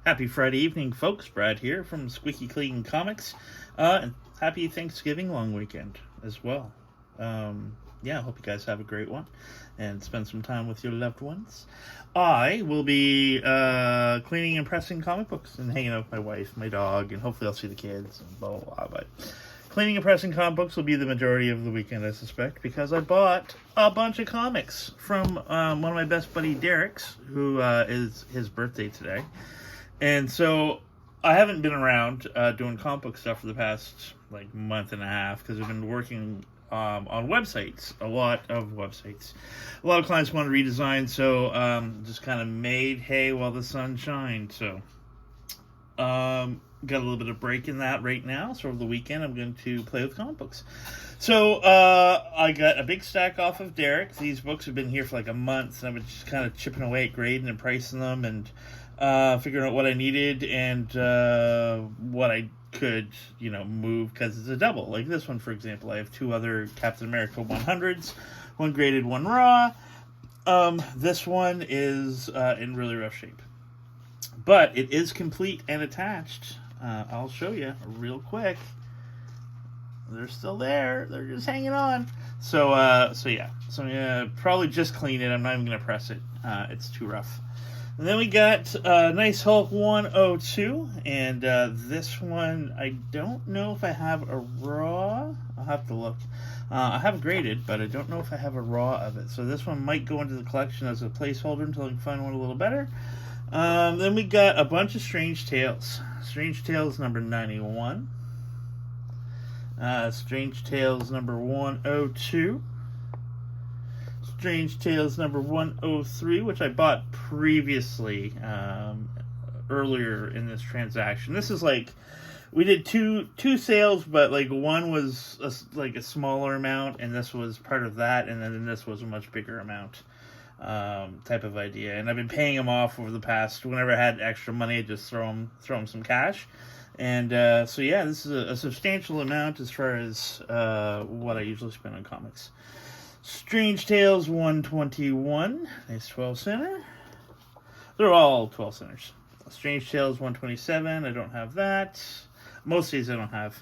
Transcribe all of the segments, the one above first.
Happy Friday evening, folks. Brad here from Squeaky Clean Comics. And happy Thanksgiving long weekend as well. I hope you guys have a great one and spend some time with your loved ones. I will be cleaning and pressing comic books and hanging out with my wife, my dog, and hopefully I'll see the kids and blah, blah, blah. But cleaning and pressing comic books will be the majority of the weekend, I suspect, because I bought a bunch of comics from one of my best buddy, Derek's, who is his birthday today. And so I haven't been around doing comic book stuff for the past month and a half because I've been working on websites, a lot of websites. A lot of clients want to redesign, so just kind of made hay while the sun shined. So got a little bit of break in that right now. So over the weekend, I'm going to play with comic books. So I got a big stack off of Derek. These books have been here for a month, and I've been just kind of chipping away at grading and pricing them and figuring out what I needed and what I could, move because it's a double. Like this one, for example, I have two other Captain America 100s, one graded, one raw. This one is in really rough shape, but it is complete and attached. I'll show you real quick. They're still there. They're just hanging on. So yeah. So I'm gonna probably just clean it. I'm not even gonna press it. It's too rough. And then we got Nice Hulk 102, and this one, I don't know if I have a raw. I'll have to look. I have graded, but I don't know if I have a raw of it. So this one might go into the collection as a placeholder until I can find one a little better. Then we got a bunch of Strange Tales. Strange Tales number 91. Strange Tales number 102. Strange Tales number 103, which I bought previously earlier in this transaction. This is we did two sales, but one was a smaller amount, and this was part of that, and then this was a much bigger amount type of idea. And I've been paying them off over the past. Whenever I had extra money, I'd just throw them some cash. And so yeah, this is a substantial amount as far as what I usually spend on comics. Strange Tales 121, nice 12 center. They're all 12 centers. Strange Tales 127, I don't have that. Most of these I don't have.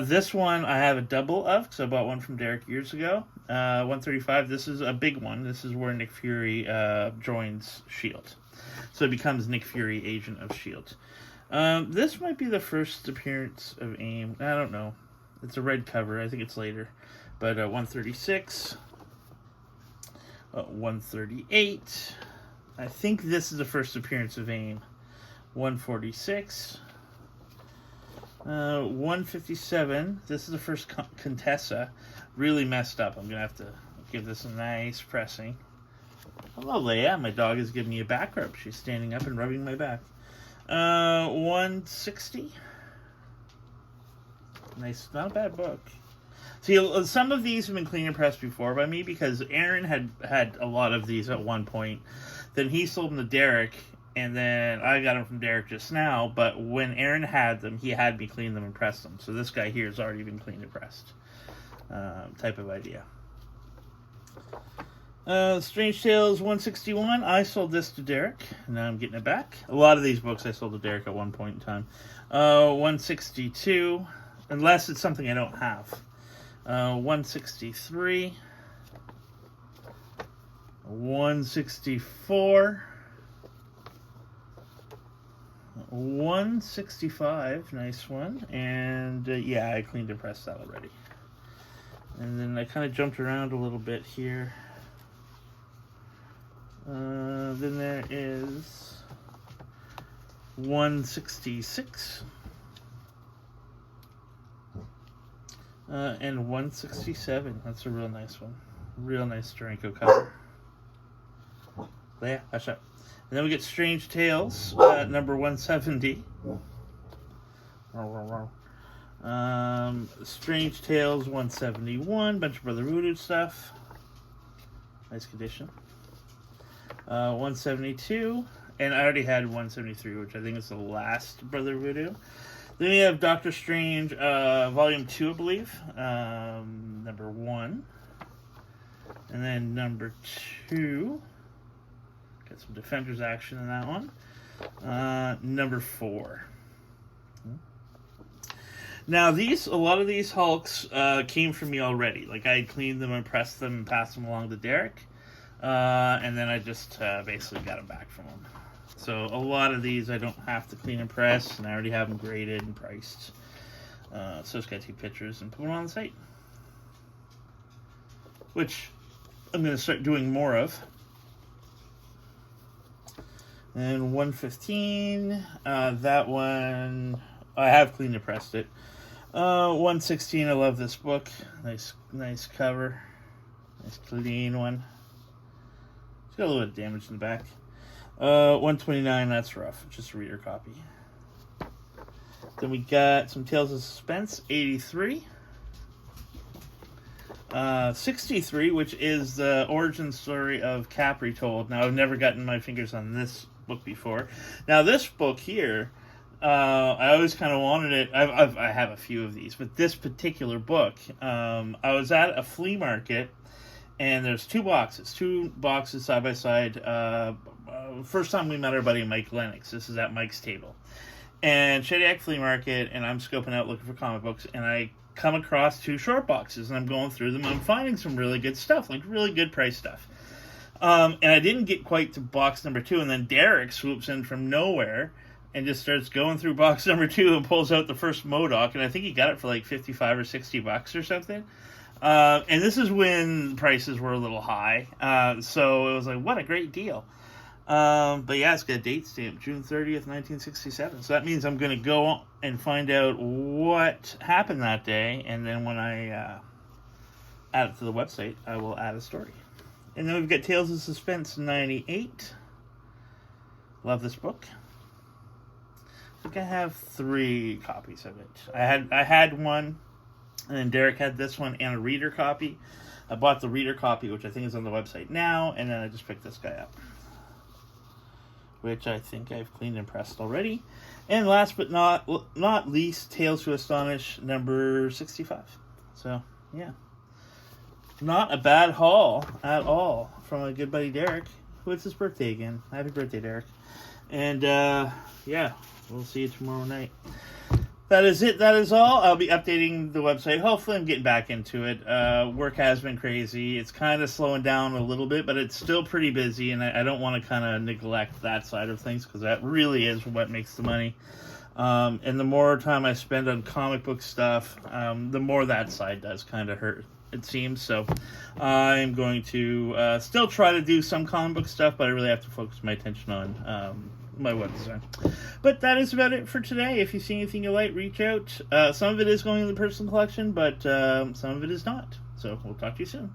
This one I have a double of because I bought one from Derek years ago. 135, this is a big one. This is where Nick Fury joins S.H.I.E.L.D. So it becomes Nick Fury, Agent of S.H.I.E.L.D. This might be the first appearance of AIM. I don't know. It's a red cover. I think it's later. But 136. 138. I think this is the first appearance of AIM. 146. 157. This is the first Contessa. Really messed up. I'm going to have to give this a nice pressing. Hello, Leia. My dog is giving me a back rub. She's standing up and rubbing my back. 160. Nice. Not a bad book. See, some of these have been clean and pressed before by me because Aaron had a lot of these at one point. Then he sold them to Derek, and then I got them from Derek just now. But when Aaron had them, he had me clean them and press them. So this guy here has already been cleaned and pressed. Type of idea. Strange Tales 161. I sold this to Derek. Now I'm getting it back. A lot of these books I sold to Derek at one point in time. 162. Unless it's something I don't have. 163, 164, 165, nice one, and yeah, I cleaned and pressed that already. And then I kind of jumped around a little bit here. Then there is 166. And 167. That's a real nice one. Real nice Steranko cover. Yeah, that's right. And then we get Strange Tales, number 170. Strange Tales 171. Bunch of Brother Voodoo stuff. Nice condition. 172. And I already had 173, which I think is the last Brother Voodoo. Then we have Doctor Strange, Volume 2, I believe. Number 1. And then number 2. Got some Defenders action in that one. Number 4. Now, a lot of these Hulks came from me already. Like, I cleaned them and pressed them and passed them along to Derek. And then I just basically got them back from him. So, a lot of these I don't have to clean and press, and I already have them graded and priced. So, just gotta take pictures and put them on the site. Which I'm going to start doing more of. And 115, that one, I have cleaned and pressed it. 116, I love this book. Nice cover. Nice clean one. It's got a little bit of damage in the back. 129, that's rough. Just a reader copy. Then we got some Tales of Suspense, 83. 63, which is the origin story of Cap Retold. Now, I've never gotten my fingers on this book before. Now, this book here, I always kind of wanted it. I have a few of these, but this particular book, I was at a flea market, and there's two boxes side by side. First time we met our buddy Mike Lennox. This is at Mike's table. And Shediac Flea Market, and I'm scoping out looking for comic books, and I come across 2 short boxes, and I'm going through them, and I'm finding some really good stuff, like really good price stuff. And I didn't get quite to box number 2, and then Derek swoops in from nowhere and just starts going through box number 2 and pulls out the first MODOK, and I think he got it for like $55 or $60 or something. And this is when prices were a little high, so it was like, what a great deal. But yeah, it's got a date stamp, June 30th, 1967. So that means I'm going to go and find out what happened that day, and then when I add it to the website, I will add a story. And then we've got Tales of Suspense, 98. Love this book. I think I have 3 copies of it. I had one, and then Derek had this one and a reader copy. I bought the reader copy, which I think is on the website now, and then I just picked this guy up, which I think I've cleaned and pressed already. And last but not least, Tales to Astonish, number 65. So, yeah. Not a bad haul at all from a good buddy Derek, who it's his birthday again. Happy birthday, Derek. And, yeah, we'll see you tomorrow night. That is it. That is all. I'll be updating the website. Hopefully I'm getting back into it. Work has been crazy. It's kind of slowing down a little bit, but it's still pretty busy, and I don't want to kind of neglect that side of things, because that really is what makes the money. And the more time I spend on comic book stuff, the more that side does kind of hurt, it seems. So I'm going to still try to do some comic book stuff, but I really have to focus my attention on my web design. But that is about it for today. If you see anything you like, reach out. Some of it is going in the personal collection, but some of it is not. So we'll talk to you soon.